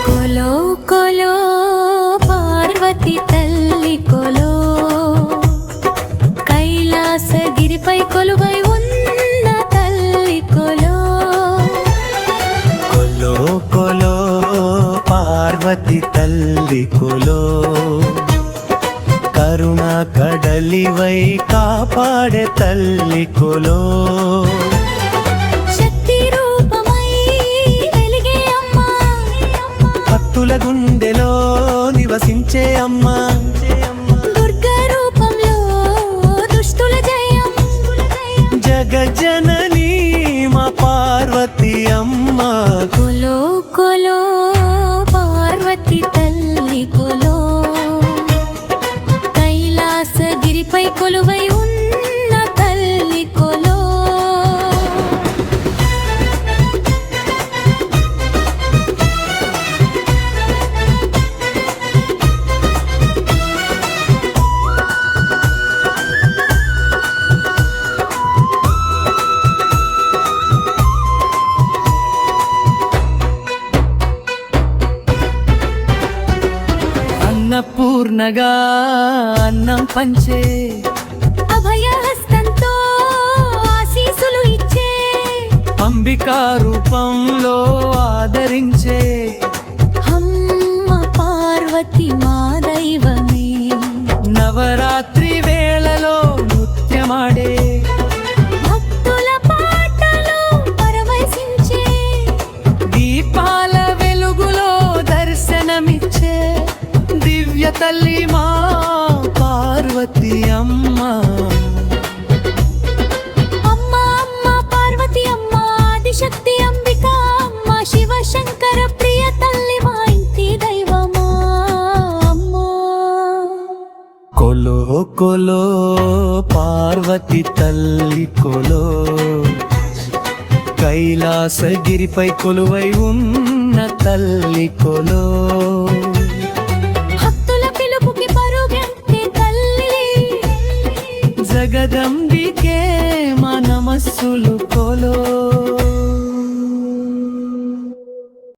కొలో కొలో పార్వతి తల్లి కొలో, కైలాసగిరిపై కొలువై ఉన్న తల్లి కొలో. కొలో కొలో పార్వతి తల్లి కొలో, కరుణ కడలివై కాపాడే తల్లి కొలో. శక్తి రూపమై వెలిగే అమ్మా, భక్తుల గుండెలో నివసించే అమ్మా. దుర్గా రూపంలో దుష్టుల జయం. జగజననీ మా పార్వతి అమ్మా. కొలో కొలో పార్వతి తల్లి కొలో, కైలాసగిరిపై కొలువై ఉన్న తల్లి కొలో. అన్నపూర్ణగా అన్నం పంచే, అభయహస్తంతో ఆశీసులు ఇచ్చే, అంబికా రూపంలో ఆదరించే. అమ్మ పార్వతి మా దైవమే. నవరాత్రి వేళలో నృత్యమాడే, భక్తుల పాటలో పరవశించే, దీపాల వెలుగులో దర్శనమిచ్చే దివ్య తల్లి మా పార్వతి అమ్మ. అమ్మ అమ్మ పార్వతి అమ్మ, ఆదిశక్తి అంబిక అమ్మ, శివ శంకర ప్రియ తల్లి మా ఇంటి దైవమా అమ్మో. కొలో కొలో పార్వతి తల్లి కొలో, కైలాసగిరిపై కొలువై ఉన్న తల్లి కొలో. భక్తుల పిలుపుకి పరుగెత్తే తల్లి, జగదంబికే మా నమస్సులు కొలో.